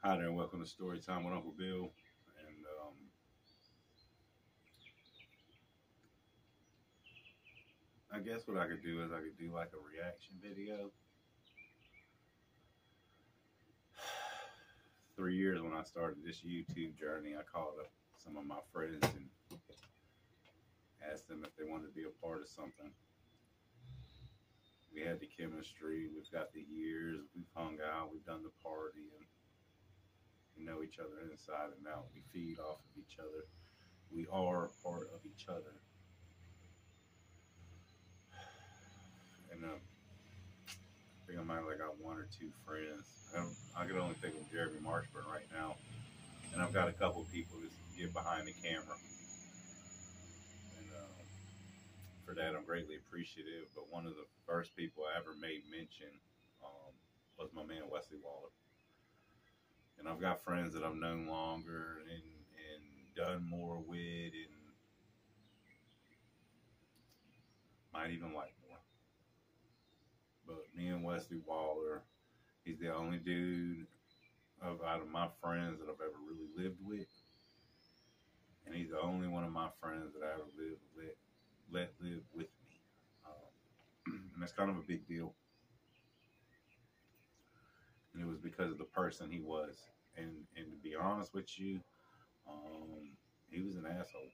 Hi there, and welcome to Story Time with Uncle Bill. And I guess what I could do is I could do like a reaction video. 3 years when I started this YouTube journey, I called up some of my friends and asked them if they wanted to be a part of something. We had the chemistry, we've got the years, we've hung out, we've done the party, and we know each other inside and out. We feed off of each other. We are part of each other. And I think I might have got one or two friends. I could only think of Jeremy Marshburn right now. And I've got a couple people to get behind the camera. And for that, I'm greatly appreciative. But one of the first people I ever made mention was my man, Wesley Waller. And I've got friends that I've known longer and done more with and might even like more. But me and Wesley Waller, he's the only dude out of my friends that I've ever really lived with. And he's the only one of my friends that I ever let live with me. And that's kind of a big deal. And it was because of the person he was. And to be honest with you, he was an asshole.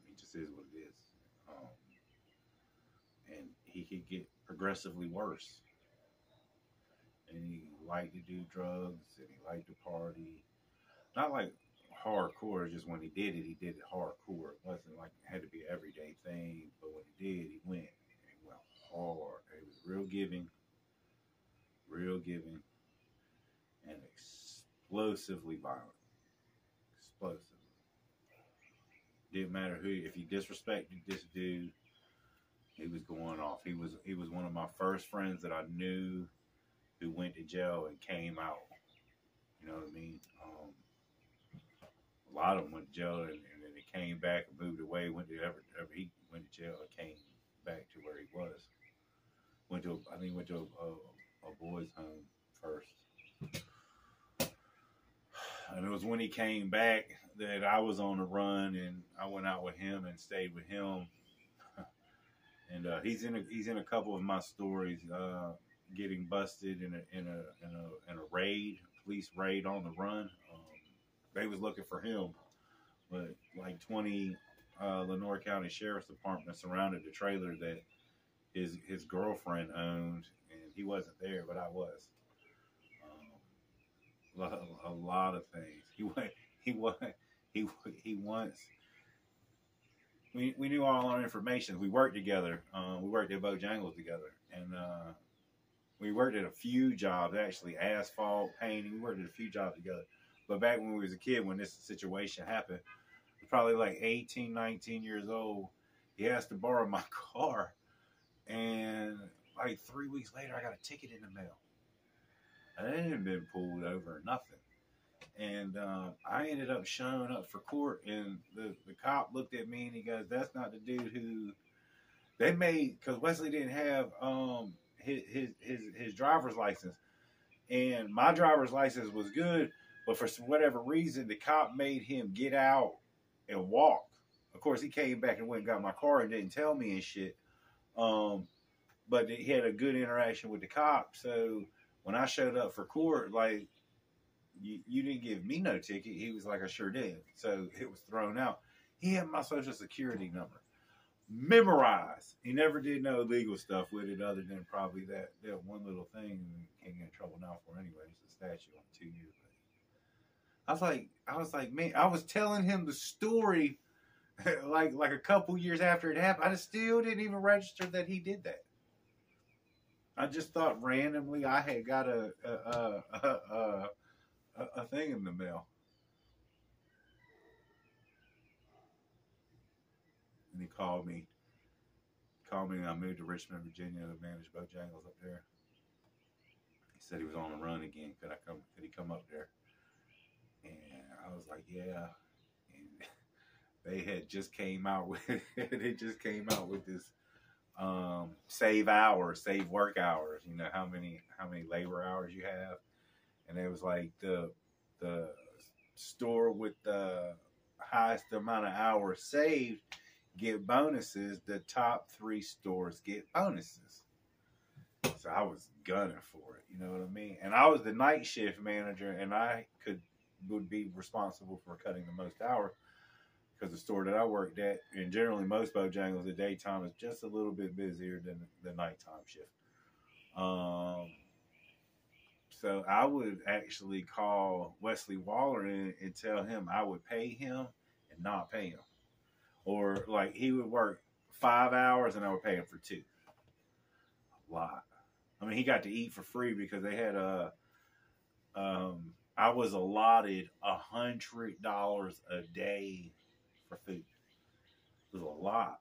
He just is what it is. And he could get progressively worse. And he liked to do drugs, and he liked to party. Not like hardcore, just when he did it hardcore. It wasn't like it had to be an everyday thing, but when he did, he went hard. He was real giving, and explosively violent. Explosive. Didn't matter who. If you disrespected this dude, he was going off. He was one of my first friends that I knew who went to jail and came out. You know what I mean? A lot of them went to jail and then they came back and moved away. He went to jail and came back to where he was. I think he went to a boys' home first. And it was when he came back that I was on the run, and I went out with him and stayed with him. And he's in a couple of my stories, getting busted in a raid, police raid on the run. They was looking for him, but like 20 Lenore County Sheriff's Department surrounded the trailer that his girlfriend owned, and he wasn't there, but I was. A lot of things. We knew all our information. We worked together. We worked at Bojangles together, and we worked at a few jobs, actually, asphalt, painting. We worked at a few jobs together. But back when we was a kid, when this situation happened, probably like 18, 19 years old, he asked to borrow my car, and like 3 weeks later, I got a ticket in the mail. I hadn't been pulled over or nothing. And I ended up showing up for court, and the cop looked at me and he goes, "That's not the dude who they made," because Wesley didn't have his driver's license, and my driver's license was good, but for whatever reason, the cop made him get out and walk. Of course, he came back and went and got my car and didn't tell me and shit. But he had a good interaction with the cop, so when I showed up for court, like, you didn't give me no ticket. He was like, "I sure did." So it was thrown out. He had my social security number memorized. He never did no illegal stuff with it other than probably that one little thing. Can't get in trouble now for anyway. It's a statute on 2 years. I was like, man, I was telling him the story like a couple years after it happened. I still didn't even register that he did that. I just thought randomly I had got a thing in the mail. And he called me. And I moved to Richmond, Virginia to manage Bojangles up there. He said he was on the run again. Could he come up there? And I was like, yeah. And they had just came out with this save work hours. You know how many labor hours you have. and it was like the store with the highest amount of hours saved get bonuses. The top 3 stores get bonuses. So I was gunning for it, you know what I mean? And I was the night shift manager, and I would be responsible for cutting the most hours because the store that I worked at, and generally most Bojangles, the daytime is just a little bit busier than the nighttime shift. So I would actually call Wesley Waller in and tell him I would pay him and not pay him. Or like he would work 5 hours and I would pay him for 2. A lot. I mean, he got to eat for free because they had I was allotted $100 a day for food. It was a lot.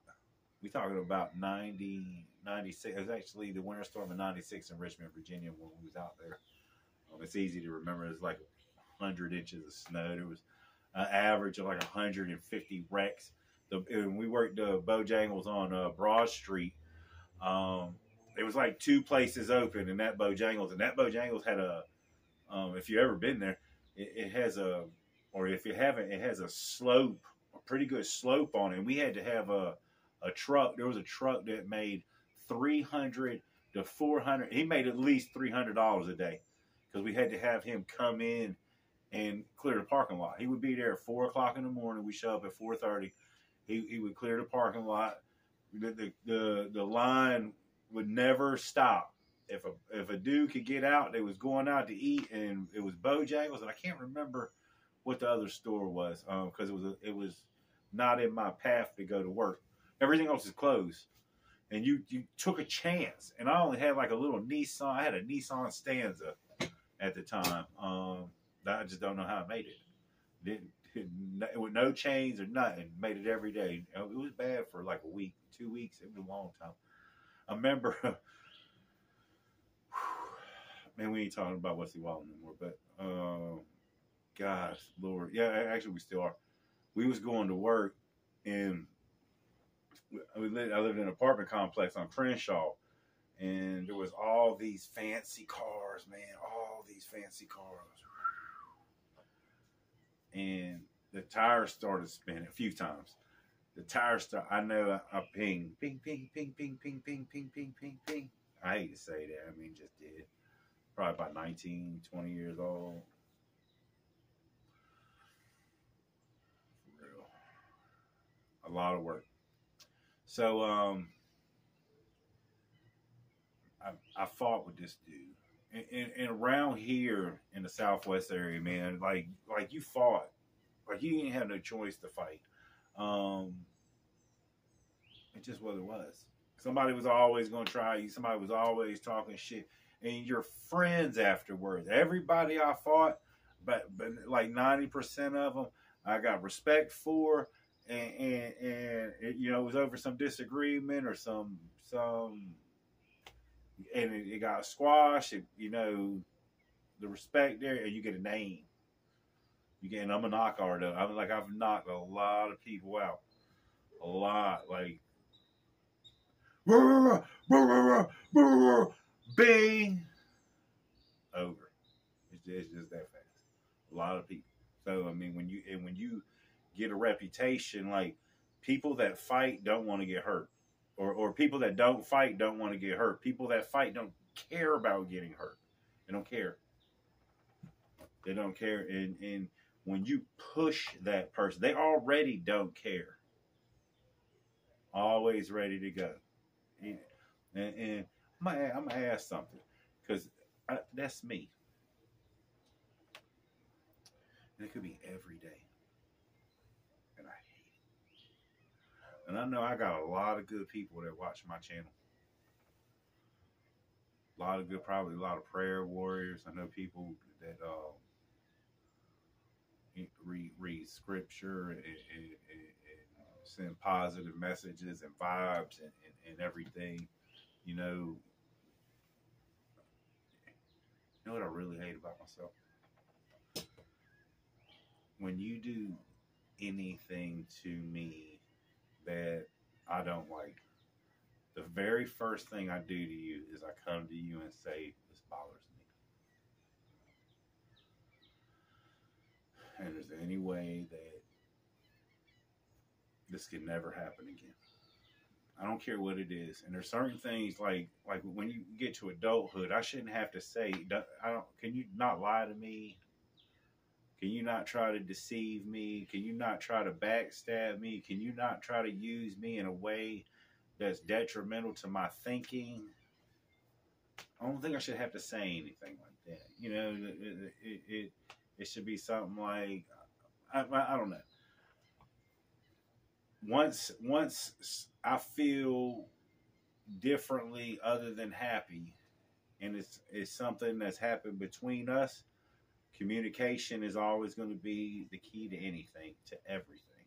We talking about 90, 96. It was actually the winter storm of 96 in Richmond, Virginia when we was out there. It's easy to remember. It was like 100 inches of snow. There was an average of like 150 wrecks. And we worked the Bojangles on Broad Street. It was like 2 places open in that Bojangles. And that Bojangles had a, if you've ever been there, it has a, or if you haven't, it has a slope, a pretty good slope on it. And we had to have a truck. There was a truck that made $300 to $400. He made at least $300 a day because we had to have him come in and clear the parking lot. He would be there at 4 o'clock in the morning. We show up at 4:30. He would clear the parking lot. The line would never stop. If a dude could get out, they was going out to eat, and it was Bojangles, and I can't remember what the other store was because it was not in my path to go to work. Everything else is closed, and you took a chance. And I only had like a little Nissan. I had a Nissan Stanza at the time. I just don't know how I made it. With no chains or nothing, made it every day. It was bad for like a week, 2 weeks. It was a long time. I remember, man, we ain't talking about Wesley Waller anymore, but gosh, Lord, yeah, actually we still are. We was going to work, and I lived in an apartment complex on Crenshaw, and there was all these fancy cars, man, all these fancy cars. And the tires started spinning a few times. The tires start. I know I ping, ping, ping, ping, ping, ping, ping, ping, ping, ping, ping. I hate to say that. I mean, just did. Probably about 19, 20 years old. For real. A lot of work. So I fought with this dude. And around here in the Southwest area, man, like you fought, like you didn't have no choice to fight. It's just what it was. Somebody was always going to try you. Somebody was always talking shit, and your friends afterwards. Everybody I fought, but like 90% of them, I got respect for, and it, you know, it was over some disagreement or some. And it got squashed. You know, the respect there, and you get a name. You get, and I'm a knock artist. I've knocked a lot of people out. A lot, like, bing, over. It's just that fast. A lot of people. So I mean, when you get a reputation, like people that fight don't want to get hurt. Or people that don't fight don't want to get hurt. People that fight don't care about getting hurt. They don't care. They don't care. And when you push that person, they already don't care. Always ready to go. And I'm going to ask something. Because that's me. And it could be every day. And I hate it. And I know I got a lot of good people that watch my channel. Probably a lot of prayer warriors. I know people that read scripture and send positive messages and vibes and everything. You know what I really hate about myself? When you do anything to me that I don't like, the very first thing I do to you is I come to you and say, this bothers me. And is there any way that this can never happen again? I don't care what it is. And there's certain things like when you get to adulthood, I shouldn't have to say, I don't. Can you not lie to me? Can you not try to deceive me? Can you not try to backstab me? Can you not try to use me in a way that's detrimental to my thinking? I don't think I should have to say anything like that. You know, it should be something like, I don't know. Once I feel differently other than happy, and it's something that's happened between us, communication is always going to be the key to anything, to everything.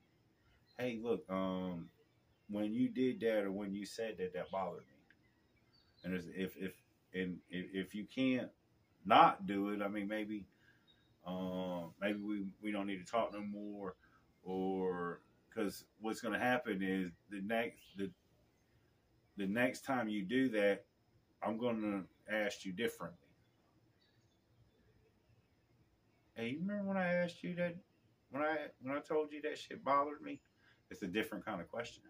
Hey, look, when you did that or when you said that, that bothered me. And if you can't not do it, I mean, maybe we don't need to talk no more, or because what's going to happen is the next time you do that, I'm going to ask you differently. Hey, you remember when I asked you that? When I told you that shit bothered me? It's a different kind of question.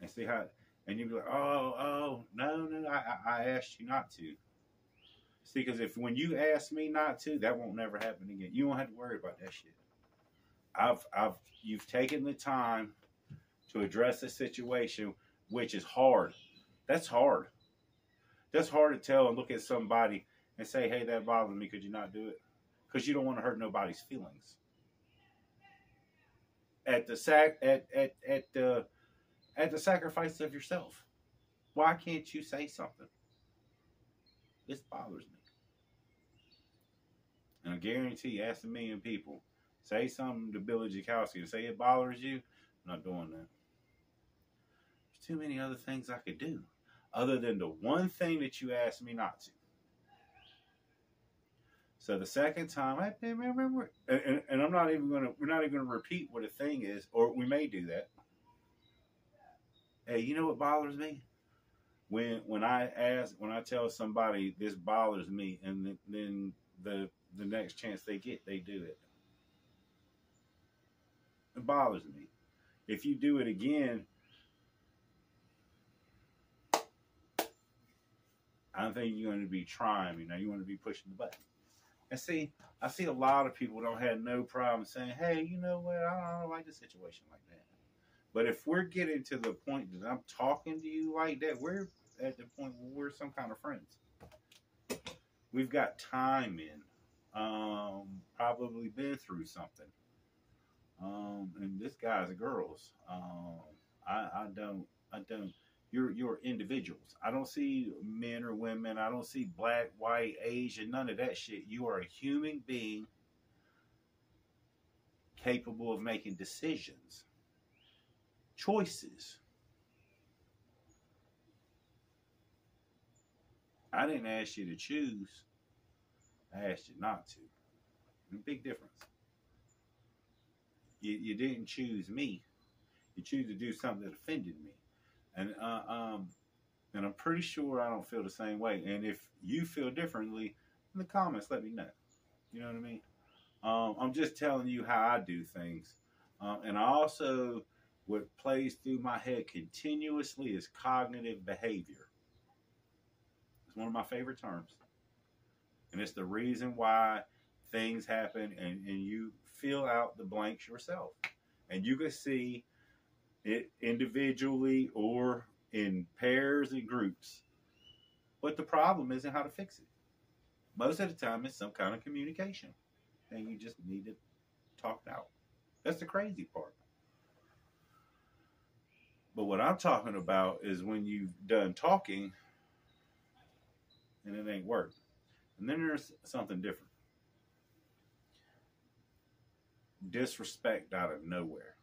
And see how, and you'd be like, oh, no, I asked you not to. See, because if when you ask me not to, that won't never happen again. You won't have to worry about that shit. You've taken the time to address a situation, which is hard. That's hard. That's hard to tell and look at somebody and say, hey, that bothered me. Could you not do it? Because you don't want to hurt nobody's feelings. At the sacrifice of yourself. Why can't you say something? This bothers me. And I guarantee you, ask a million people, say something to Billy Jakowski and say it bothers you. I'm not doing that. There's too many other things I could do other than the one thing that you asked me not to. So the second time, I remember, and we're not even gonna repeat what a thing is, or we may do that. Hey, you know what bothers me? When I tell somebody this bothers me, and then the next chance they get, they do it. It bothers me. If you do it again, I don't think you're going to be trying. You know, you want to be pushing the button. And see, I see a lot of people don't have no problem saying, hey, you know what, I don't like the situation like that. But if we're getting to the point that I'm talking to you like that, we're at the point where we're some kind of friends. We've got time in. Probably been through something. And this guy's a girls. I don't. You're individuals. I don't see men or women. I don't see black, white, Asian, none of that shit. You are a human being capable of making decisions, choices. I didn't ask you to choose. I asked you not to. Big difference. You didn't choose me. You choose to do something that offended me. And I'm pretty sure I don't feel the same way. And if you feel differently, in the comments, let me know. You know what I mean? I'm just telling you how I do things. And I also, what plays through my head continuously is cognitive behavior. It's one of my favorite terms. And it's the reason why things happen, and you fill out the blanks yourself. And you can see it individually or in pairs and groups. But the problem isn't how to fix it. Most of the time, it's some kind of communication. And you just need to talk it out. That's the crazy part. But what I'm talking about is when you've done talking and it ain't worked. And then there's something different. Disrespect out of nowhere.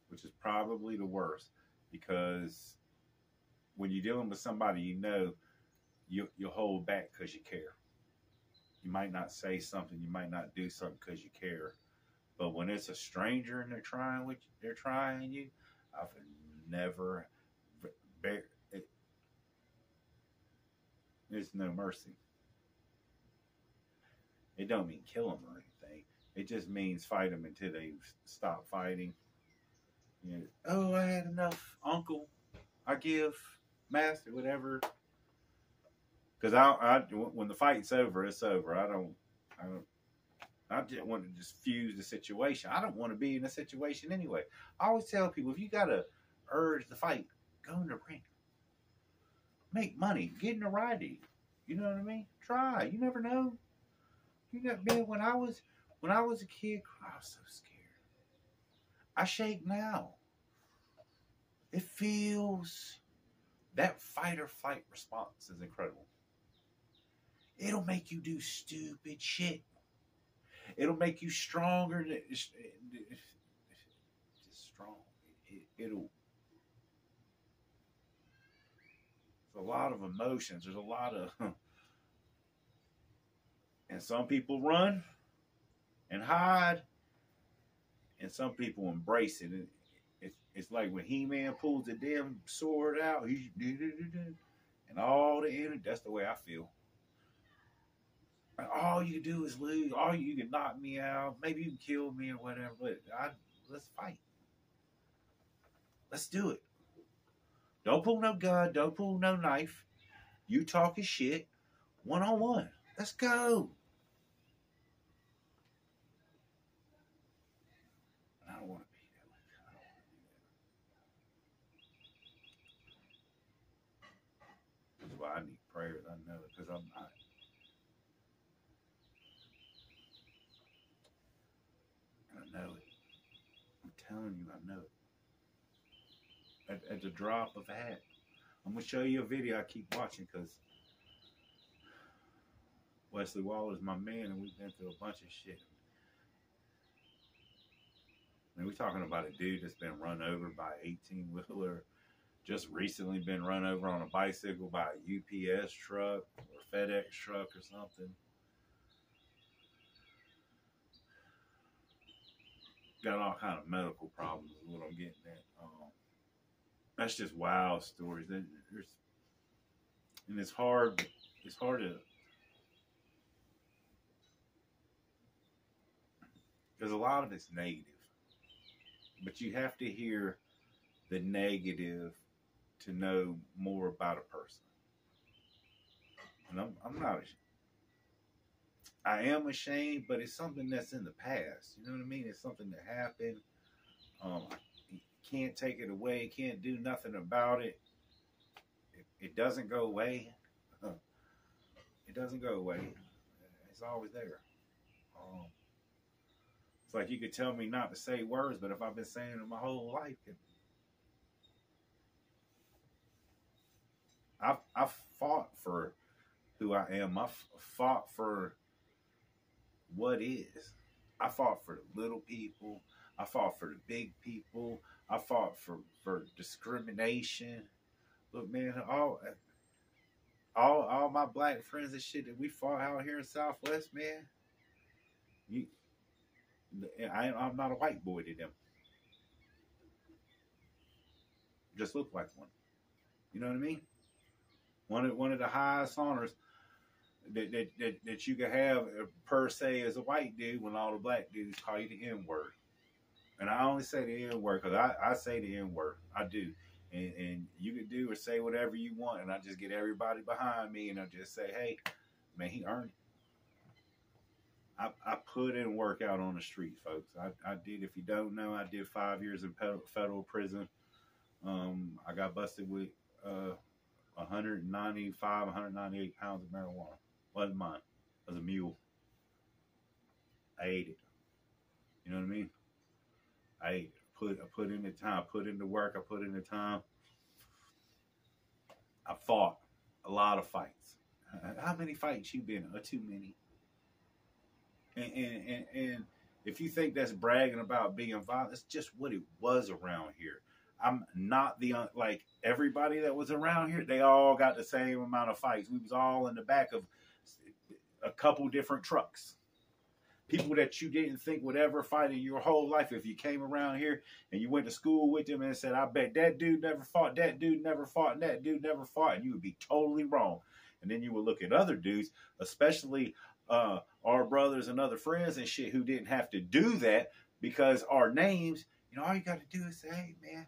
Which is probably the worst, because when you're dealing with somebody you know, you'll hold back because you care. You might not say something, you might not do something because you care. But when it's a stranger and they're trying you, I've never, there's no mercy. It don't mean kill them or anything. It just means fight them until they stop fighting. You know, oh, I had enough, Uncle. I give, Master, whatever. Because when the fight's over, it's over. I just want to just fuse the situation. I don't want to be in a situation anyway. I always tell people, if you got to urge the fight, go in the ring. Make money. Get in a riding. You know what I mean? Try. You never know. You got man. When I was a kid, I was so scared. I shake now. It feels, that fight or flight response is incredible. It'll make you do stupid shit. It'll make you stronger. Just strong. It'll. There's a lot of emotions. There's a lot of, and some people run and hide, and some people embrace it. It's like when He-Man pulls the damn sword out, and all the energy. That's the way I feel. All you can do is lose. All you can knock me out. Maybe you can kill me or whatever. But let's fight. Let's do it. Don't pull no gun. Don't pull no knife. You talking shit. 1-on-1. Let's go. I don't want to be that way. That's why I need prayers. I know it because I'm not. I know it. I'm telling you, I know it. At the drop of a hat. I'm going to show you a video I keep watching because Wesley Waller's my man and we've been through a bunch of shit. And we're talking about a dude that's been run over by an 18-wheeler, just recently been run over on a bicycle by a UPS truck or FedEx truck or something. Got all kind of medical problems is what I'm getting at. That's just wild stories. And it's hard to, because a lot of it's negative. But you have to hear the negative to know more about a person. And I'm not ashamed. I am ashamed, but it's something that's in the past. You know what I mean? It's something that happened. Can't take it away. Can't do nothing about it. It doesn't go away. It doesn't go away. It's always there. It's like you could tell me not to say words, but if I've been saying it my whole life, I've fought for who I am. I've fought for what is. I fought for the little people. I fought for the big people. I fought for discrimination. Look, man, all my black friends and shit that we fought out here in Southwest, man. I'm not a white boy to them. Just look like one. You know what I mean? One of the highest honors that you could have per se as a white dude when all the black dudes call you the N-word. And I only say the N-word because I say the N-word. I do. And you can do or say whatever you want, and I just get everybody behind me, and I just say, hey, man, he earned it. I put in work out on the street, folks. I did. If you don't know, I did 5 years in federal prison. I got busted with 198 pounds of marijuana. Wasn't mine. It was a mule. I ate it. You know what I mean? I put in the time. Put in the work. I put in the time. I fought a lot of fights. How many fights you been in? Too many. And if you think that's bragging about being violent, it's just what it was around here. I'm not like everybody that was around here. They all got the same amount of fights. We was all in the back of a couple different trucks. People that you didn't think would ever fight in your whole life. If you came around here and you went to school with them and said, I bet that dude never fought, that dude never fought, and that dude never fought, and you would be totally wrong. And then you would look at other dudes, especially our brothers and other friends and shit who didn't have to do that because our names, you know, all you got to do is say, hey, man,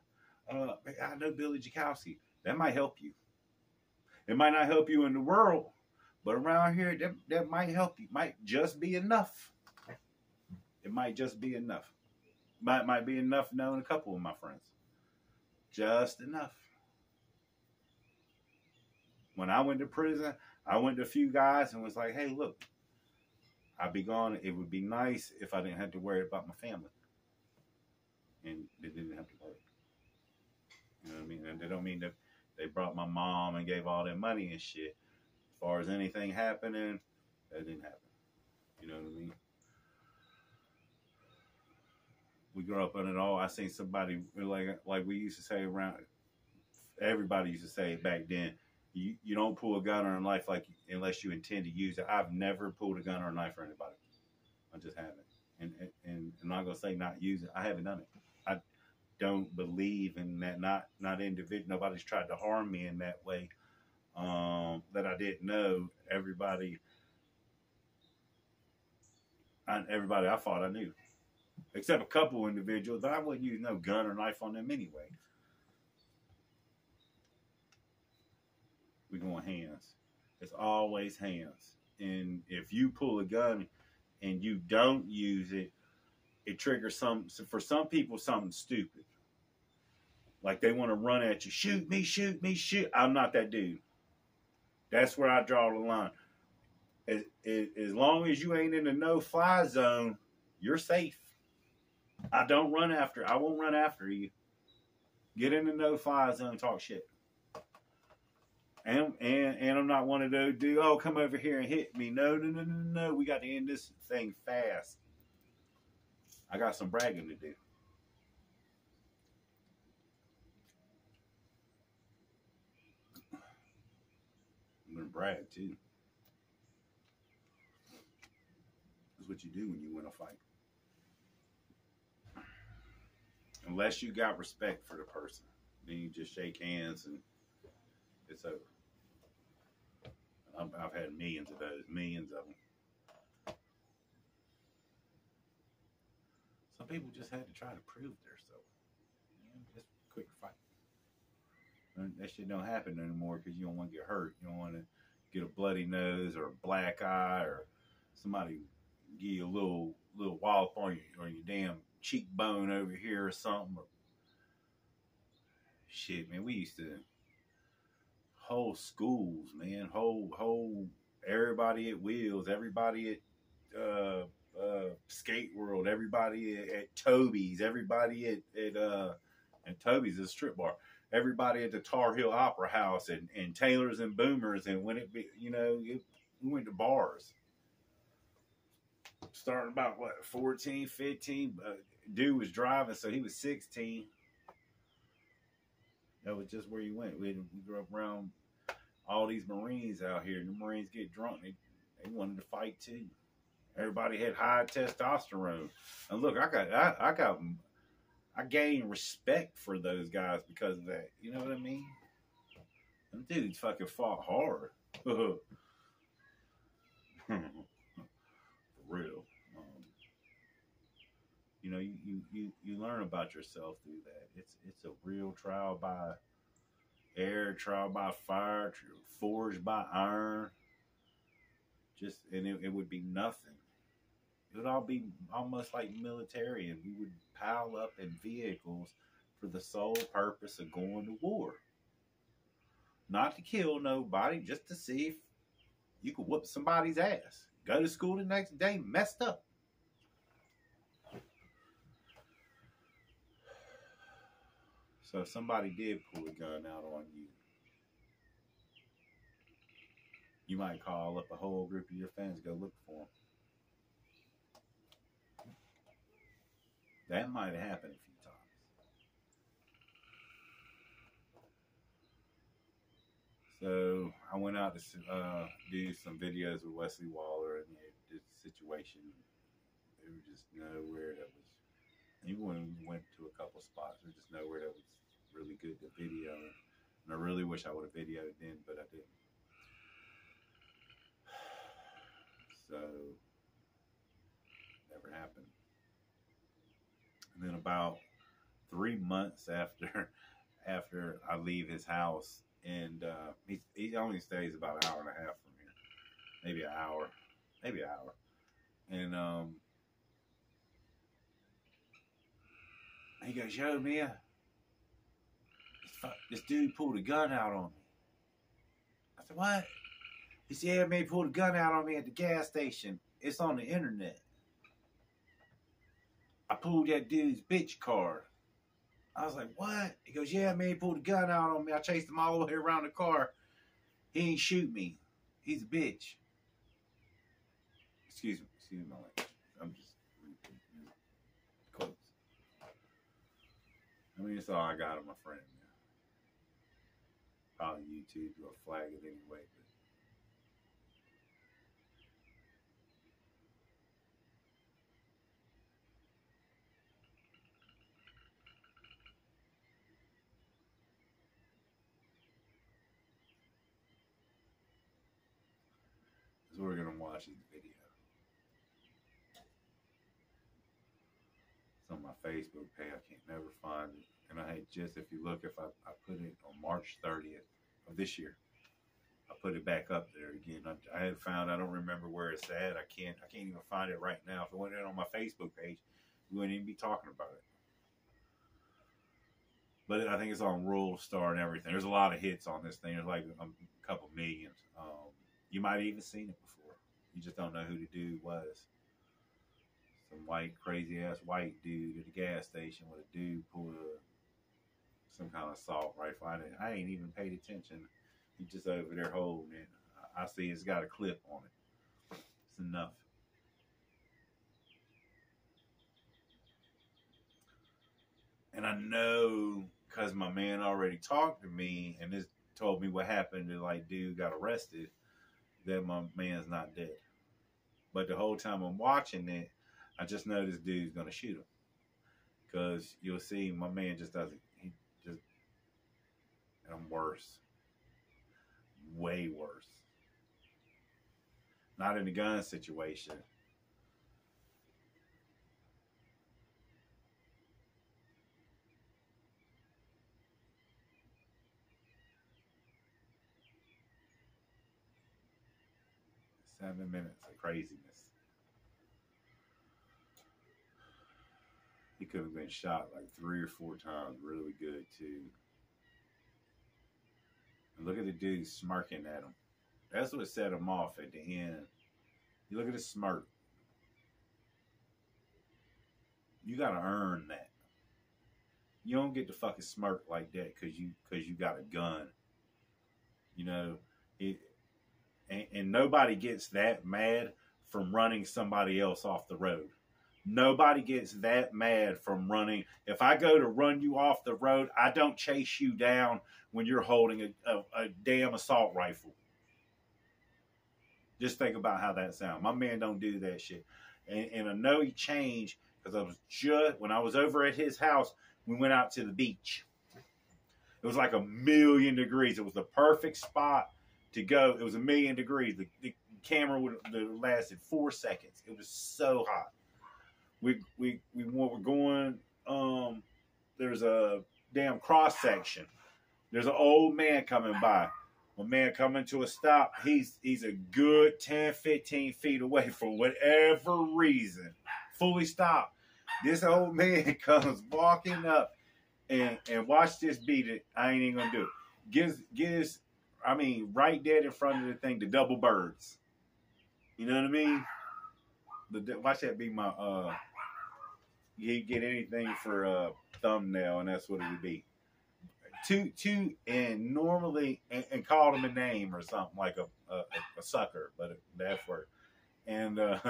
I know Billy Jakowski. That might help you. It might not help you in the world, but around here, that might help you. Might just be enough. It might just be enough. Might be enough knowing a couple of my friends. Just enough. When I went to prison, I went to a few guys and was like, hey, look, I'd be gone. It would be nice if I didn't have to worry about my family. And they didn't have to worry. You know what I mean? And they don't mean that they brought my mom and gave all their money and shit. As far as anything happening, that didn't happen. You know what I mean? We grew up on it all. I seen somebody like we used to say around. Everybody used to say back then. You don't pull a gun or a knife unless you intend to use it. I've never pulled a gun or a knife for anybody. I just haven't. And I'm not gonna say not use it. I haven't done it. I don't believe in that. Not individual. Nobody's tried to harm me in that way. That I didn't know. Everybody I fought I knew. Except a couple individuals, but I wouldn't use no gun or knife on them anyway. We going hands. It's always hands. And if you pull a gun and you don't use it, it triggers for some people something stupid. Like they want to run at you, shoot me, shoot me, shoot. I'm not that dude. That's where I draw the line. As long as you ain't in the no-fly zone, you're safe. I won't run after you. Get in the no-fly zone, talk shit. And I'm not one of those dudes, oh, come over here and hit me. No. We got to end this thing fast. I got some bragging to do. I'm going to brag, too. That's what you do when you win a fight. Unless you got respect for the person. Then you just shake hands and it's over. I've had millions of those. Millions of them. Some people just had to try to prove themselves. Just quick fight. And that shit don't happen anymore because you don't want to get hurt. You don't want to get a bloody nose or a black eye or somebody give you a little wallop on your damn cheekbone over here or something. Shit, man, we used to whole schools, man, whole everybody at Wheels, everybody at Skate World, everybody at Toby's, everybody at and Toby's is a strip bar. Everybody at the Tar Heel Opera House and Taylor's and Boomers, and when it be, we went to bars. Starting about 14, 15. Dude was driving, so he was 16. That was just where you went. We grew up around all these Marines out here. The Marines get drunk. They wanted to fight too. Everybody had high testosterone. And look, I gained respect for those guys because of that. You know what I mean? Them dudes fucking fought hard. For real. You learn about yourself through that. It's a real trial by air, trial by fire, forged by iron. And it would be nothing. It would all be almost like military, and we would pile up in vehicles for the sole purpose of going to war. Not to kill nobody, just to see if you could whoop somebody's ass. Go to school the next day messed up. So if somebody did pull a gun out on you, you might call up a whole group of your fans to go look for them. That might have happened a few times. So I went out to do some videos with Wesley Waller, and the situation, there was just nowhere that was, even when we went to a couple spots, there was just nowhere that was really good to video. And I really wish I would have videoed then, but I didn't. about 3 months after I leave his house, and he only stays about an hour and a half from here, maybe an hour, and he goes, "Yo, Mia, this dude pulled a gun out on me." I said, "What?" He said, "Yeah, man, he pulled a gun out on me at the gas station. It's on the internet. I pulled that dude's bitch card." I was like, "What?" He goes, "Yeah, man, he pulled a gun out on me. I chased him all the way around the car. He ain't shoot me. He's a bitch." Excuse me, my language. I'm just close. I mean, it's all I got on my friend. Probably YouTube will flag it anyway, but so we're gonna watch this video. It's on my Facebook page. I can't never find it. And I had just, if you look, if I put it on March 30th of this year, I put it back up there again. I had found, I don't remember where it's at. I can't even find it right now. If it went in on my Facebook page, we wouldn't even be talking about it. But I think it's on Rural Star and everything. There's a lot of hits on this thing. There's like a couple million. You might have even seen it before. You just don't know who the dude was. Some white, crazy ass white dude at the gas station with a dude pulled some kind of assault rifle. I ain't even paid attention. He just over there holding it. I see it's got a clip on it. It's enough. And I know, because my man already talked to me and this told me what happened, to like dude got arrested, that my man's not dead. But the whole time I'm watching it, I just know this dude's gonna shoot him. Because you'll see my man just doesn't, he just, and I'm worse. Way worse. Not in the gun situation. Seven minutes of craziness. He could have been shot like 3 or 4 times really good too. And look at the dude smirking at him. That's what set him off at the end. You look at his smirk. You gotta earn that. You don't get to fucking smirk like that because you got a gun. You know, and nobody gets that mad from running somebody else off the road. Nobody gets that mad from running. If I go to run you off the road, I don't chase you down when you're holding a damn assault rifle. Just think about how that sounds. My man don't do that shit. And I know he changed because when I was over at his house, we went out to the beach. It was like 1,000,000 degrees. It was the perfect spot to go. It was 1,000,000 degrees. The camera would have lasted 4 seconds. It was so hot. We were going. There's a damn cross section. There's an old man coming by. A man coming to a stop. He's a good 10, 15 feet away for whatever reason. Fully stopped. This old man comes walking up and watch this beat it. I ain't even gonna do it. Gives right dead in front of the thing, the double birds. You know what I mean? Watch that be my you get anything for a thumbnail, and that's what it would be. Two, and normally, and called him a name or something like a sucker, but the F word. And that's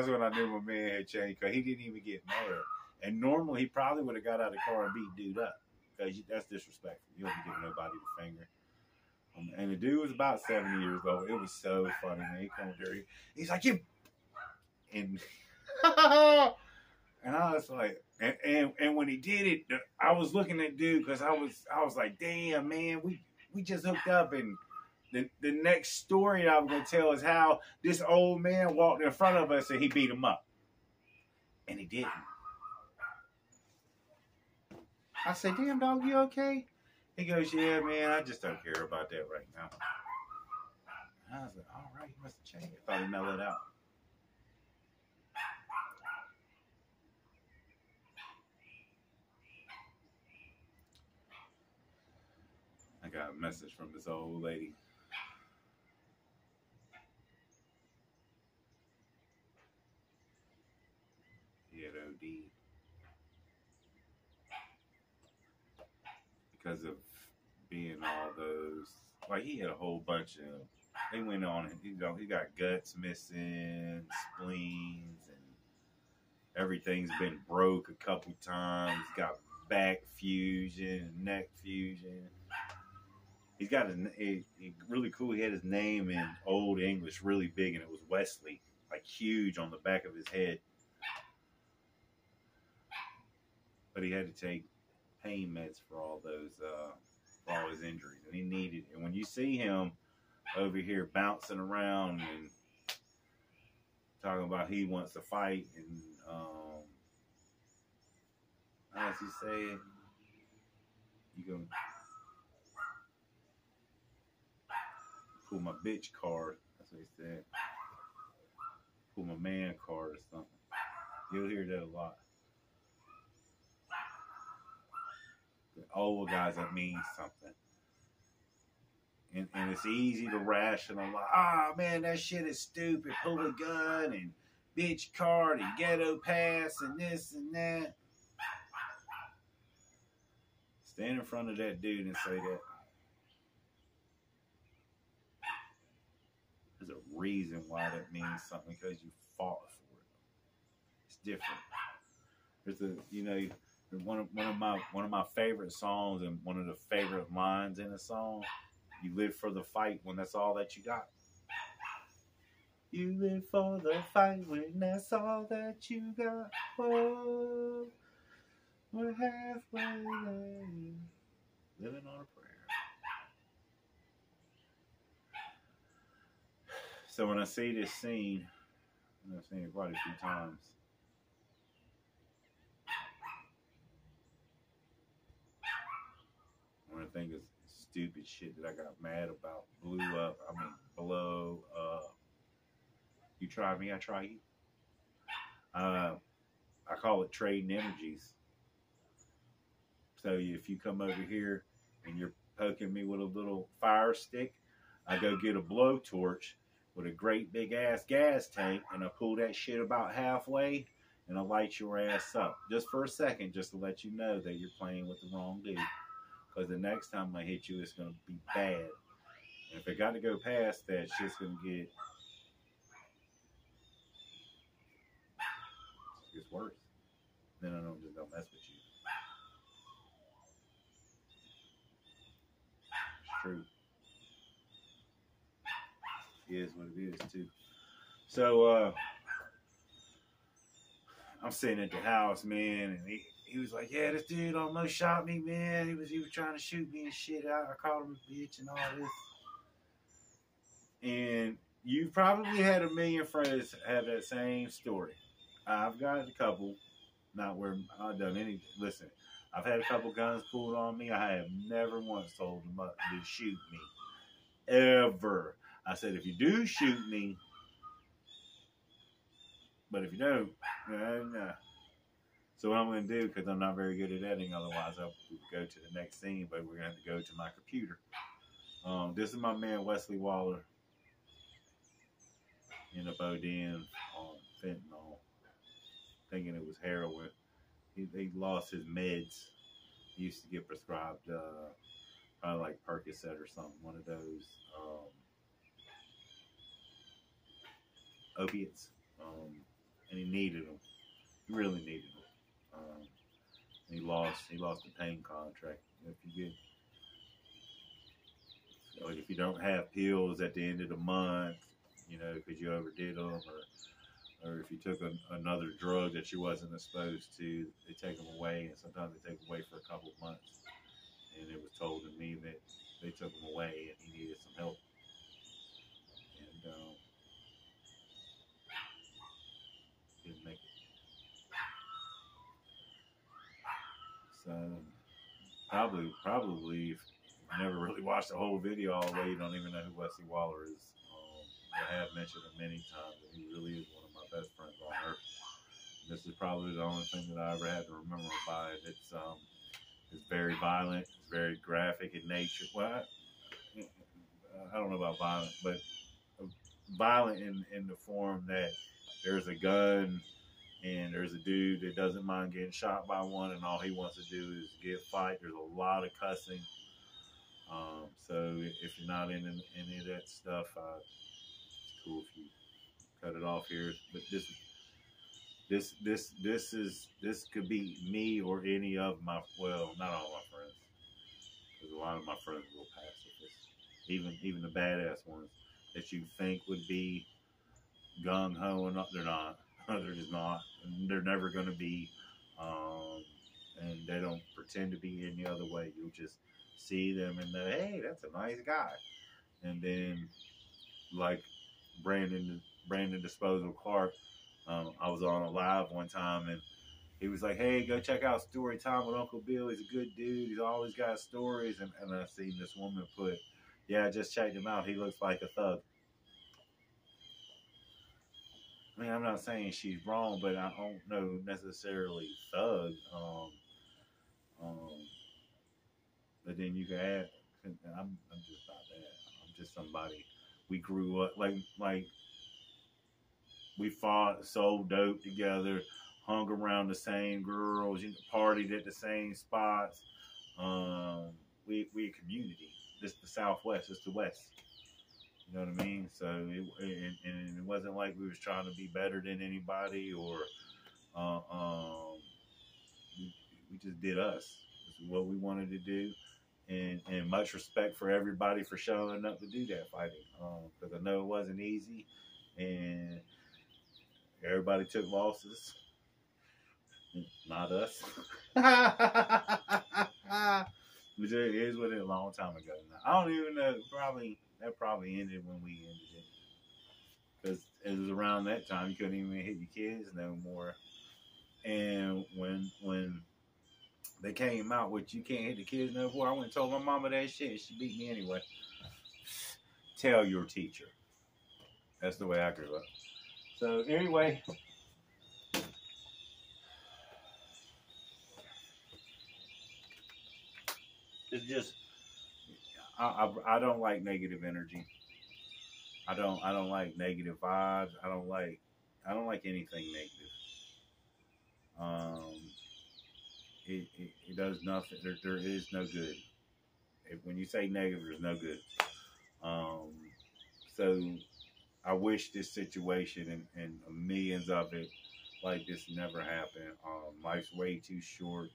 when I knew my man had changed, because he didn't even get mad. And normally he probably would have got out of the car and beat dude up, because that's disrespectful. You don't give nobody the finger. And the dude was about 70 years old. It was so funny, man. He come there, he's like, you, and and I was like, and when he did it, I was looking at dude, because I was like, damn, man, we just hooked up. And the next story I was gonna tell is how this old man walked in front of us and he beat him up. And he didn't. I said, damn, dog, you okay? He goes, yeah, man, I just don't care about that right now. And I was like, all right, he must have changed. I thought he mellowed out. I got a message from this old lady. He had OD because of being all those. Like, he had a whole bunch of. They went on, he got guts missing, spleens, and everything's been broke a couple times. Got back fusion, neck fusion. He's got he really cool. He had his name in Old English really big, and it was Wesley, like huge on the back of his head. But he had to take pain meds for all those, for all his injuries, and he needed. And when you see him over here bouncing around and talking about he wants to fight, and how does he say it? You can pull my bitch card. That's what he said. Pull my man card or something. You'll hear that a lot. The old guys, that means something. And it's easy to rationalize. Ah, man, that shit is stupid. Pull a gun and bitch card and ghetto pass and this and that. Stand in front of that dude and say that. There's a reason why that means something, because you fought for it. It's different. There's a, you know, one of my favorite songs, and one of the favorite lines in a song. You live for the fight when that's all that you got. You live for the fight when that's all that you got. Oh, we're halfway there, living on a prayer. So when I see this scene, and I've seen it quite a few times, one of the things is stupid shit that I got mad about, blow up. You try me, I try you. I call it trading energies. So if you come over here and you're poking me with a little fire stick, I go get a blowtorch with a great big ass gas tank, and I pull that shit about halfway, and I light your ass up just for a second, just to let you know that you're playing with the wrong dude. Because the next time I hit you, it's going to be bad. And if it got to go past that, shit's going to get worse. Then I don't mess with you. It's true. It is what it is, too. So, I'm sitting at the house, man, and he was like, yeah, this dude almost shot me, man. He was trying to shoot me and shit. I called him a bitch and all this. And you probably had a million friends have that same story. I've got a couple, not where I've done any. Listen, I've had a couple guns pulled on me. I have never once told them to shoot me. Ever. I said, if you do shoot me, but if you don't, no. So what I'm going to do, because I'm not very good at editing, otherwise I would go to the next scene, but we're going to have to go to my computer. This is my man Wesley Waller in a Bodine on fentanyl, thinking it was heroin. He lost his meds. He used to get prescribed probably like Percocet or something, one of those opiates, and he needed them. He really needed them. He lost the pain contract. If you don't have pills at the end of the month, you know, because you overdid them, or if you took another drug that you wasn't supposed to, they take them away, and sometimes they take them away for a couple of months. And it was told to me that they took him away and he needed some help. And didn't make it. Probably, if you never really watched the whole video all the way, you don't even know who Wesley Waller is. I have mentioned him many times, and he really is one of my best friends on earth. This is probably the only thing that I ever had to remember by it. It's very violent. It's very graphic in nature. Well, I don't know about violent, but violent in the form that there's a gun and there's a dude that doesn't mind getting shot by one, and all he wants to do is get fight. There's a lot of cussing. So if you're not into any of that stuff, it's cool if you cut it off here. But this could be me or any of my, well, not all my friends, because a lot of my friends will pass with this. Even the badass ones that you think would be gung ho, and they're not. They're just not. And they're never going to be. And they don't pretend to be any other way. You'll just see them and know, hey, that's a nice guy. And then, like Brandon Disposal Clark, I was on a live one time, and he was like, hey, go check out Story Time with Uncle Bill. He's a good dude. He's always got stories. And I seen this woman put, yeah, I just checked him out. He looks like a thug. I mean, I'm not saying she's wrong, but I don't know necessarily thug. But then you can add, I'm just not that. I'm just somebody. We grew up like we fought, sold dope together, hung around the same girls, partied at the same spots. We a community. This the Southwest. It's the West. You know what I mean? So it wasn't like we was trying to be better than anybody, or we just did us. This is what we wanted to do, and much respect for everybody for showing up to do that fighting. Because I know it wasn't easy, and everybody took losses. Not us. It is what it a long time ago now. I don't even know. That probably ended when we ended it. Because it was around that time you couldn't even hit your kids no more. And when they came out with you can't hit the kids no more, I went and told my mama that shit. She beat me anyway. Tell your teacher. That's the way I grew up. So anyway. It's just I don't like negative energy. I don't like negative vibes. I don't like anything negative. It does nothing. There is no good. When you say negative, there's no good. So I wish this situation and millions of it like this never happened. Life's way too short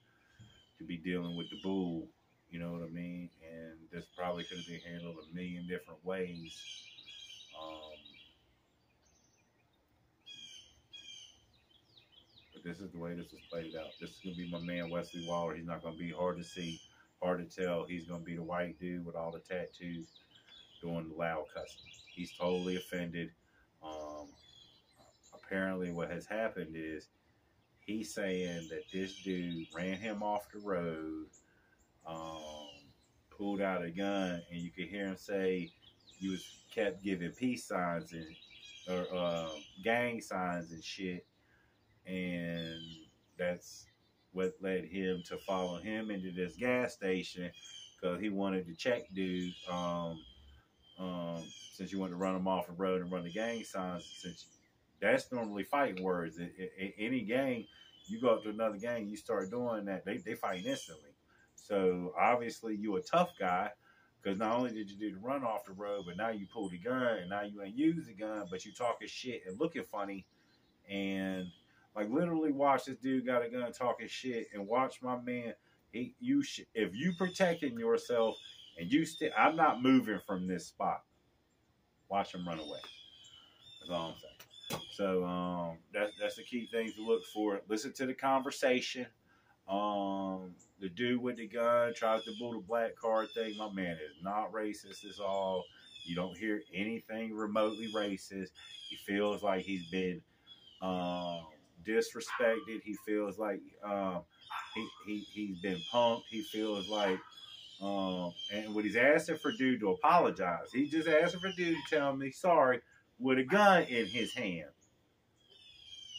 to be dealing with the bull. You know what I mean? And this probably could have been handled a million different ways. But this is the way this was played out. This is going to be my man, Wesley Waller. He's not going to be hard to see, hard to tell. He's going to be the white dude with all the tattoos doing the loud cussing. He's totally offended. Apparently what has happened is he's saying that this dude ran him off the road, pulled out a gun, and you could hear him say you was kept giving peace signs and or gang signs and shit, and that's what led him to follow him into this gas station because he wanted to check dude. Since you wanted to run him off the road and run the gang signs, since that's normally fighting words. Any gang, you go up to another gang, you start doing that, they fight instantly. So obviously you a tough guy because not only did you do the run off the road, but now you pulled the gun and now you ain't used the gun, but you talking shit and looking funny. And like literally watch this dude got a gun talking shit and watch my man. If you protecting yourself and you still, I'm not moving from this spot. Watch him run away. That's all I'm saying. So that's the key thing to look for. Listen to the conversation. The dude with the gun tries to bull the black card thing. My man is not racist at all. You don't hear anything remotely racist. He feels like he's been disrespected. He feels like He's been punked. He feels like, and what he's asking for dude to apologize. He just asking for dude to tell me sorry with a gun in his hand.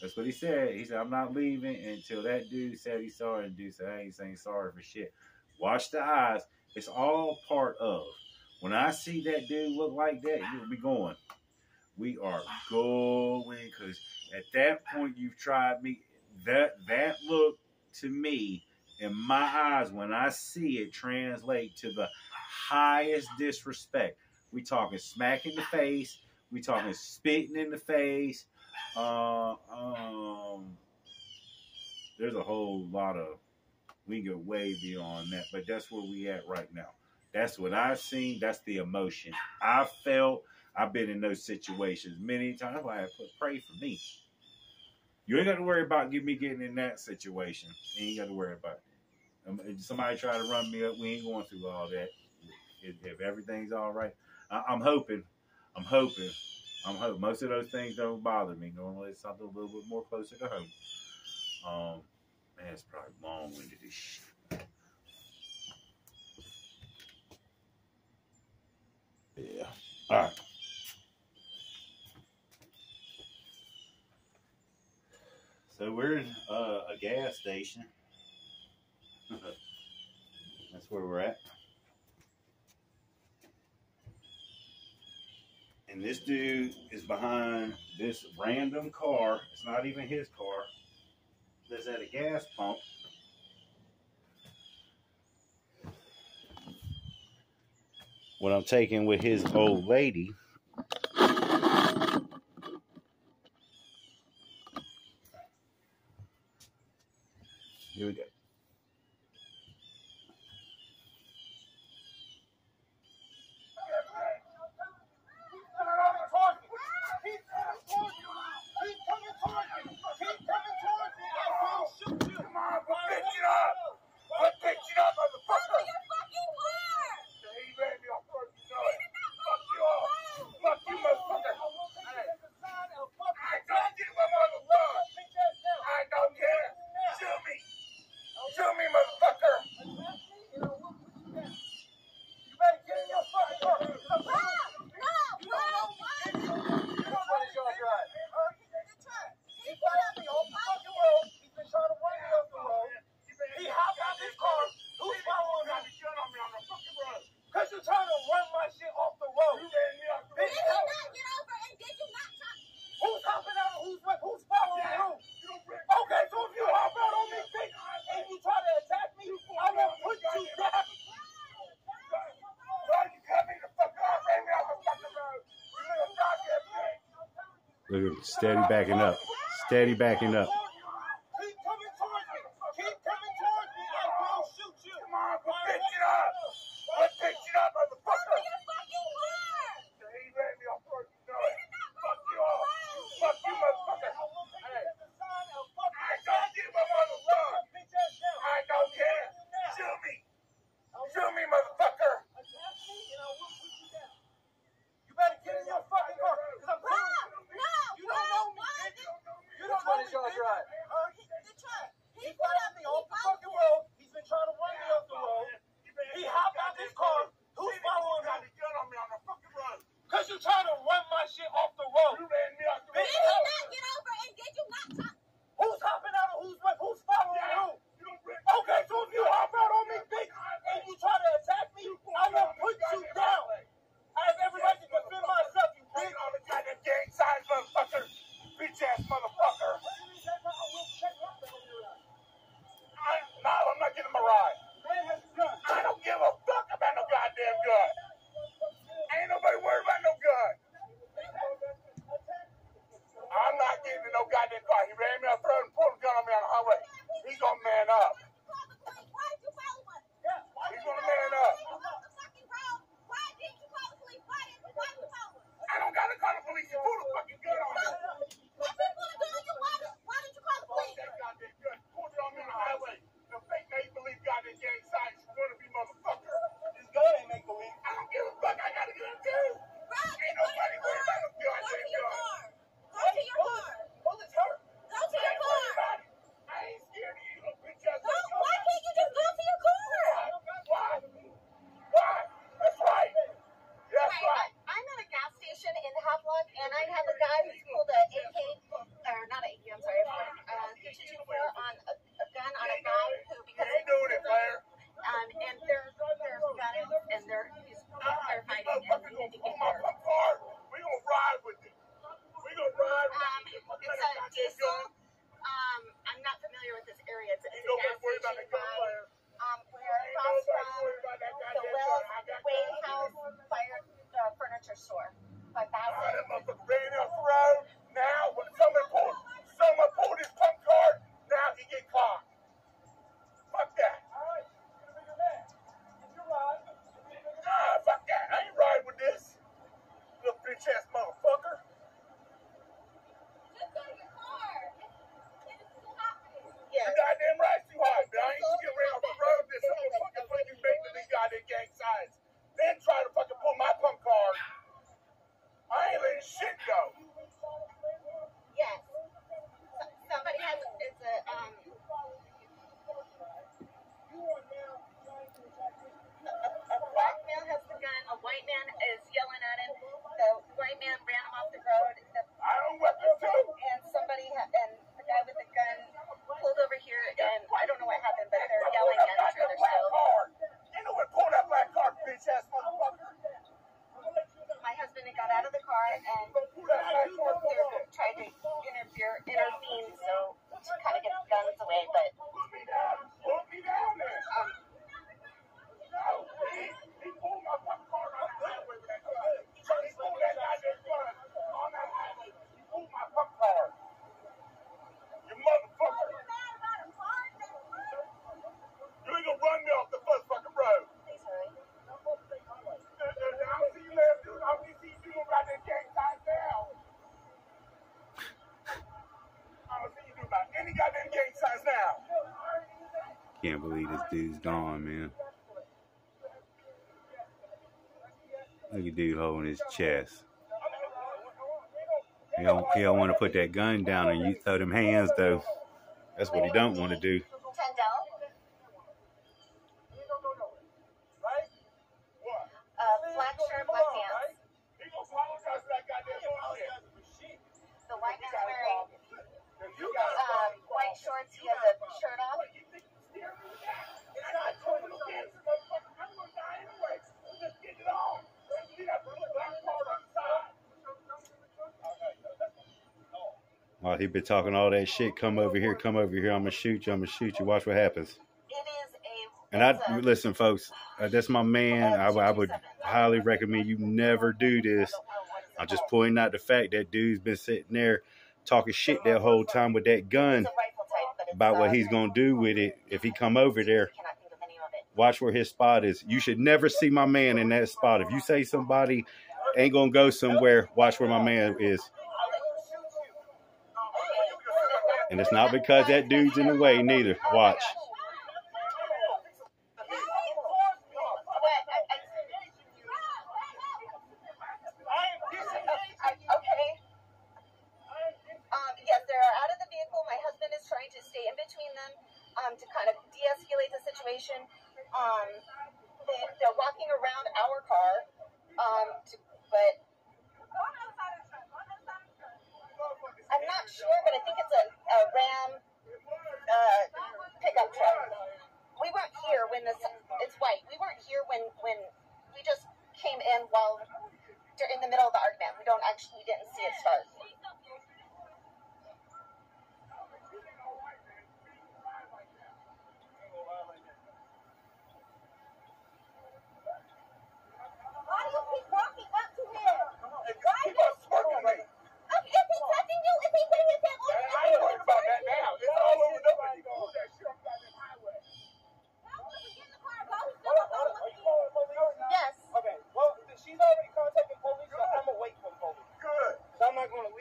That's what he said. He said, I'm not leaving until that dude said he's sorry, and dude said, I ain't saying sorry for shit. Watch the eyes. It's all part of. When I see that dude look like that, you'll be going. We are going, because at that point you've tried me. That look to me, in my eyes, when I see it, translate to the highest disrespect. We talking smack in the face. We talking spitting in the face. There's a whole lot of, we can go way beyond that, but that's where we at right now. That's what I've seen. That's the emotion I felt. I've been in those situations many times. That's why I pray for me. You ain't got to worry about me getting in that situation. You ain't got to worry about it. If somebody try to run me up, we ain't going through all that. If everything's all right, I'm hoping. Most of those things don't bother me. Normally it's something a little bit more closer to home. Man, it's probably long-winded as shit. Yeah. All right. So we're in a gas station. That's where we're at. And this dude is behind this random car. It's not even his car. That's at a gas pump. What I'm taking with his old lady. Here we go. Look at him, steady backing up. Steady backing up. Keep coming towards me. Keep coming towards me. I will shoot you. Come on, we'll pick it up. We'll pick it up, motherfucker. You fucking car. He ran me off first. No. Fuck you all. Fuck you, motherfucker. Hey. I don't give a motherfucker. I don't care. Shoot me. Shoot me, motherfucker. You better get in your fucking car. Because I'm telling you. You don't know me, bitch. You don't know me, bitch. He put me off the fucking road. He's been trying to run me off the road. He hopped out this car. Who's following him? Gun on me on the fucking road. Because you trying to run my shit off the road. You ran me off the road. Did he not get over and did you not talk? Who's hopping out of who's following who? Okay, so if you hop out on me, bitch, and you try to attack me, I will put you down. I have every right to defend myself, you bitch. On the goddamn gang size, motherfucker. Bitch ass motherfucker. No, I'm not getting my ride. I don't give a fuck about no goddamn gun. Ain't nobody worried about no gun. And I have a guy who's pulled a AK, or not an AK, I'm sorry, 224 on a gun on a guy who, because ain't doing it, Claire. And there's guns, and they're fighting, and we had to get there. We gonna ride with it. We gonna ride with it. It's a diesel. I'm not familiar with this area. It's a gas station where across from the Wesley House Fire Furniture Store by Bassett. That motherfucker ran off the road. Now, when someone pulled his pump card, now he get caught. Fuck that. Nah, fuck that. I ain't riding with this. Little bitch ass motherfucker. Just go to your car. It's too hot for you. Yeah. You goddamn right, too hot. But I ain't gonna get ran off the road. There's someone fucking put you back to these goddamn gang signs. Then try to fucking pull my pump card. I ain't letting shit go. Yes. Somebody has it's a black man has the gun. A white man is yelling at him. The white man ran him off the road. I own weapons too. And and the guy with the gun pulled over here, and I don't know what happened, but they're yelling at each other still. You know what? Pull that black card, bitch ass motherfucker. My husband got out of the car and tried to intervene, so to kind of get the guns away, but Put me down there. No, he pulled my pump card on the highway with that gun. He pulled that goddamn gun on that highway. He pulled my pump card. You motherfucker. You ain't gonna run me off the first fucking road. please hurry. I don't see you later, dude. I don't see you doing goddamn gang signs now. I don't see you doing about any goddamn gang signs now. Can't believe this dude's gone, man. Look at dude holding his chest. He don't want to put that gun down and you throw them hands, though. That's what he don't want to do. Tendell, black shirt, black pants. He gonna apologize for that goddamn bullshit. The white man's wearing white shorts. He has a shirt off. It's not total cancer, motherfucker. I'm gonna die anyway. Just get it on. See that little black part on the side. Oh, he been talking all that shit. Come over here. I'm gonna shoot you. Watch what happens. It is a. And listen, folks. That's my man. I would highly recommend you never do this. I'm just pointing out the fact that dude's been sitting there talking shit that whole time with that gun about what he's gonna do with it if he come over there. Watch where his spot is. You should never see my man in that spot. If you say somebody ain't gonna go somewhere, watch where my man is. And it's not because that dude's in the way neither. Watch. Yes, they're out of the vehicle. My husband is trying to stay in between them to kind of de-escalate the situation. They're walking around our car, but I'm not sure, but I think it's a Ram pickup truck. We weren't here when it's white. We weren't here when we just came in while in the middle of the argument. We didn't see it start. Why do you keep walking up to him? Why? Keep on smirking me. If he's touching you, if he put his hand on you, I ain't worried about that now. It's all over the place. You can do that shit on the goddamn highway. Are you calling the police? Yes. Okay. Well, she's already contacted police, so I'm gonna wait for the police. Good. So I'm not gonna leave.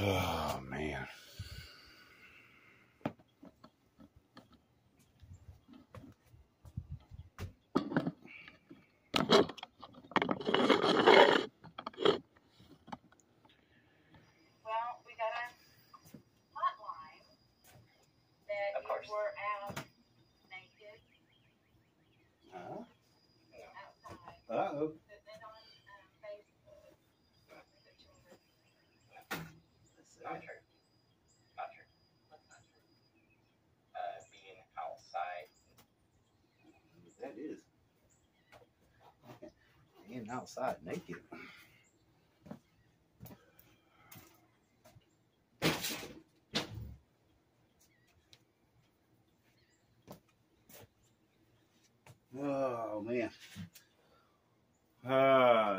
Oh, man. Well, we got a hotline that you were out naked outside. Uh-oh. Putting it on Facebook. Not true. Not true. That's not true. Being outside. That is. Being outside naked. Oh, man.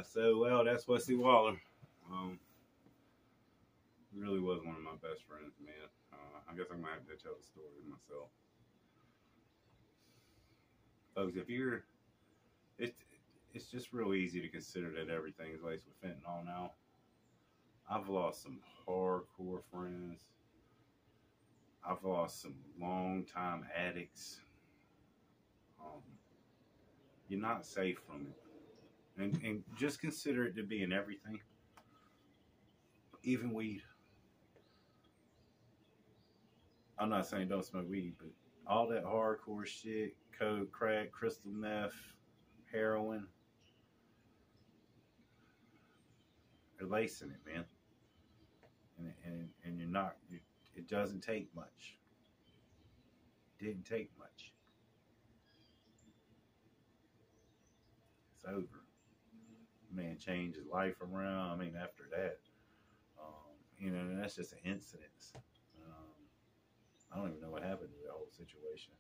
So, well, that's Wesley Waller. Really was one of my best friends, man. I guess I'm going to have to tell the story myself. Folks, if you're, it's just real easy to consider that everything's laced with fentanyl now. I've lost some hardcore friends. I've lost some long-time addicts. You're not safe from it. And just consider it to be in everything. Even weed. I'm not saying don't smoke weed, but all that hardcore shit, coke, crack, crystal meth, heroin, they're lacing it, man. And you're not, it doesn't take much. It didn't take much. It's over. Man changed his life around. I mean, after that, and that's just an incident. I don't even know what happened to that whole situation.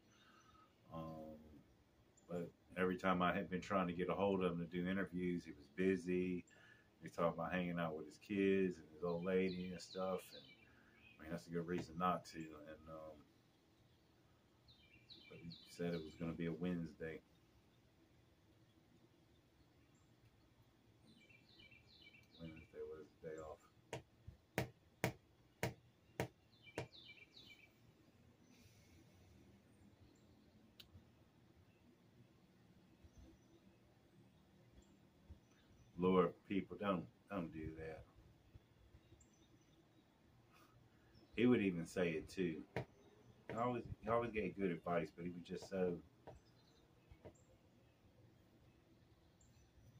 But every time I had been trying to get a hold of him to do interviews, he was busy. He talked about hanging out with his kids and his old lady and stuff. And I mean, that's a good reason not to. And but he said it was going to be a Wednesday. Wednesday was the day off. Lord, people, don't do that. He would even say it too. He always gave good advice, but he was just so.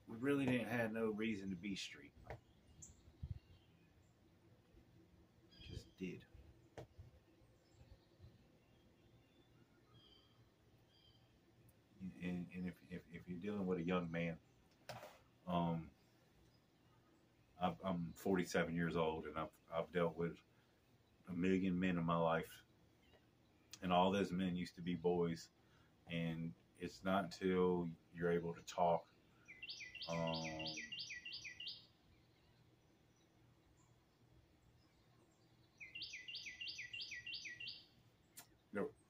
We really didn't have no reason to be street. Just did. And if you're dealing with a young man, I'm 47 years old, and I've dealt with a million men in my life, and all those men used to be boys, and it's not until you're able to talk, I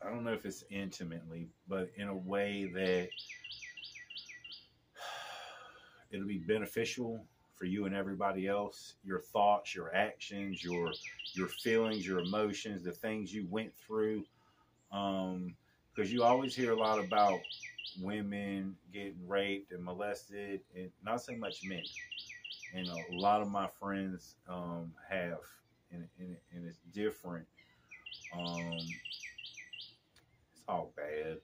don't know if it's intimately, but in a way that it'll be beneficial for you and everybody else. Your thoughts, your actions, your feelings, your emotions, the things you went through. Because you always hear a lot about women getting raped and molested, and not so much men. And a lot of my friends have, and it's different. It's all bad.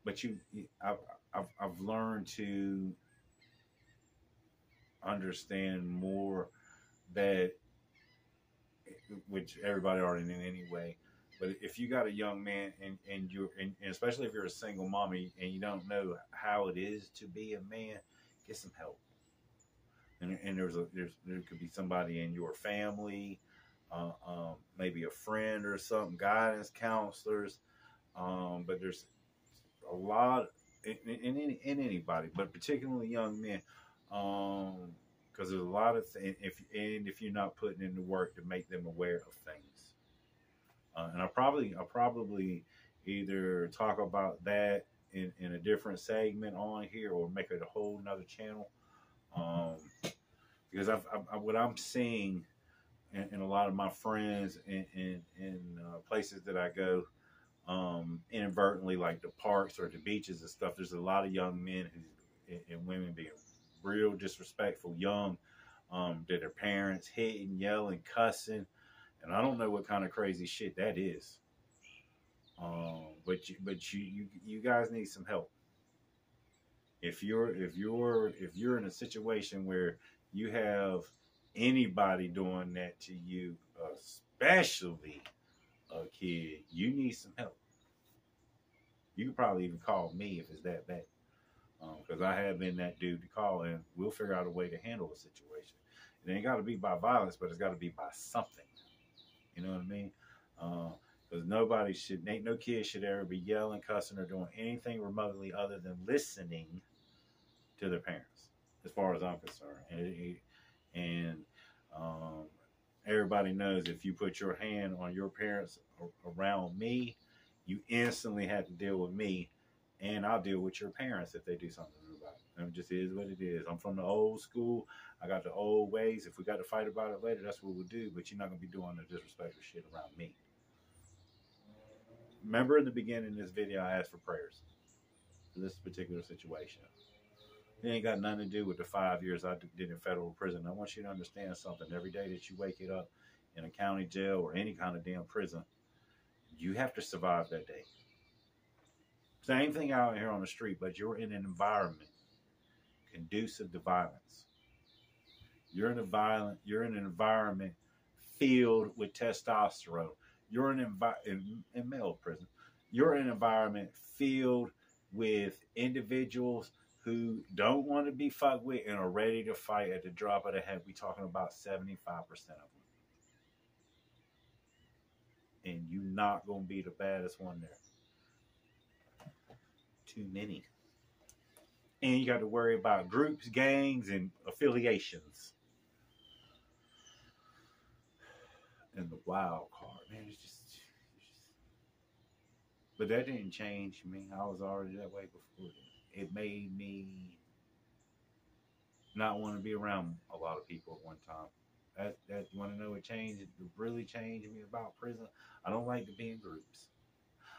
But I've learned to understand more that, which everybody already knew anyway. But if you got a young man and especially if you're a single mommy and you don't know how it is to be a man, get some help. And there could be somebody in your family, maybe a friend or something, guidance counselors. But there's a lot in anybody, but particularly young men, because there's a lot of things. If you're not putting in the work to make them aware of things, and I'll probably either talk about that in a different segment on here, or make it a whole nother channel. Because what I'm seeing in a lot of my friends in places that I go, inadvertently, like the parks or the beaches and stuff, there's a lot of young men and women being real disrespectful, young, to their parents, hitting, yelling, cussing, and I don't know what kind of crazy shit that is. But you guys need some help. If you're in a situation where you have anybody doing that to you, especially a kid, you need some help. You could probably even call me if it's that bad, because I have been that dude to call, and we'll figure out a way to handle the situation. It ain't got to be by violence, but it's got to be by something. You know what I mean? Because ain't no kid should ever be yelling, cussing, or doing anything remotely other than listening to their parents, as far as I'm concerned. And everybody knows, if you put your hand on your parents around me, you instantly have to deal with me, and I'll deal with your parents if they do something about it. It just is what it is. I'm from the old school. I got the old ways. If we got to fight about it later, that's what we'll do, but you're not going to be doing the disrespectful shit around me. Remember, in the beginning of this video, I asked for prayers for this particular situation. It ain't got nothing to do with the 5 years I did in federal prison. I want you to understand something. Every day that you wake it up in a county jail or any kind of damn prison, you have to survive that day. Same thing out here on the street, but you're in an environment conducive to violence. You're in an environment filled with testosterone. You're in male prison. You're in an environment filled with individuals who don't want to be fucked with and are ready to fight at the drop of the hat. We're talking about 75% of them. And you're not going to be the baddest one there. Too many. And you got to worry about groups, gangs, and affiliations. And the wild card, man, it's just. But that didn't change me. I was already that way before. It made me not want to be around a lot of people at one time. That you want to know what changed? It really changed me about prison. I don't like to be in groups.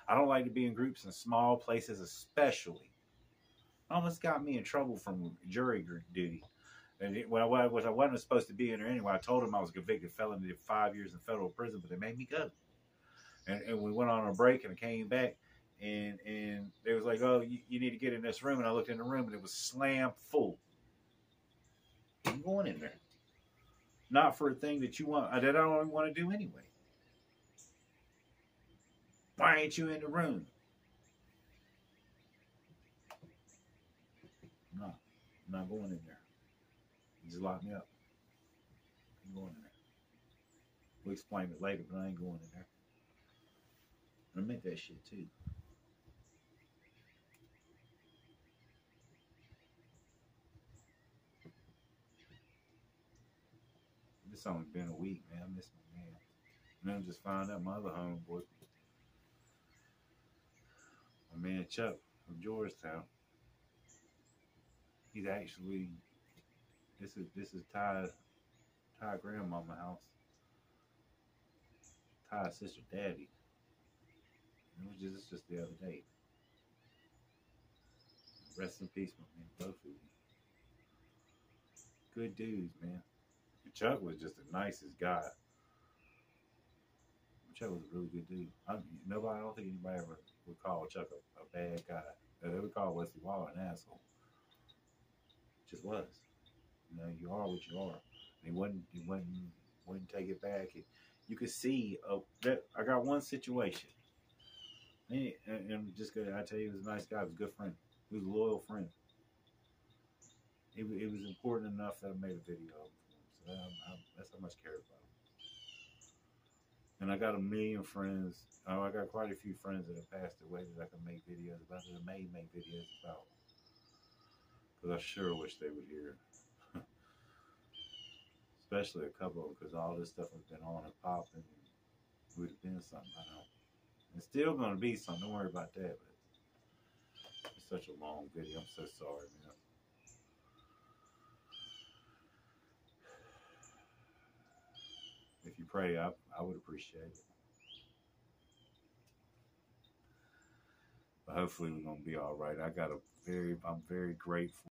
I don't like to be in groups in small places, especially. Almost got me in trouble from jury duty. And I wasn't supposed to be in there anyway. I told them I was a convicted felon, did 5 years in federal prison, but they made me go. And we went on a break, and I came back, and they was like, "Oh, you need to get in this room." And I looked in the room, and it was slam full. I'm going in there. Not for a thing that you want, that I don't want to do anyway. Why ain't you in the room? No, I'm not going in there. You just lock me up. I'm going in there. We'll explain it later, but I ain't going in there. I meant that shit too. It's only been a week, man. I miss my man. And then just found out my other homeboy, my man Chuck from Georgetown. He's actually, this is Ty's grandmama house. Ty's sister daddy. It's just the other day. Rest in peace, my man, both of you. Good dudes, man. Chuck was just the nicest guy. Chuck was a really good dude. I don't think anybody ever would call Chuck a bad guy. They would call Wesley Waller an asshole. Just was. You know, you are what you are. He wouldn't take it back. You could see that I got one situation. And I'm just gonna, I tell you, he was a nice guy. He was a good friend. He was a loyal friend. It was important enough that I made a video of him. So that's how much I cared about him. And I got a million friends. I got quite a few friends that have passed away that I can make videos about, that I may make videos about. Because I sure wish they would hear. Especially a couple of them, because all this stuff has been on and popping. It would have been something, I know. It's still going to be something. Don't worry about that. But such a long video. I'm so sorry, man. If you pray, I would appreciate it. But hopefully we're gonna be all right. I'm very grateful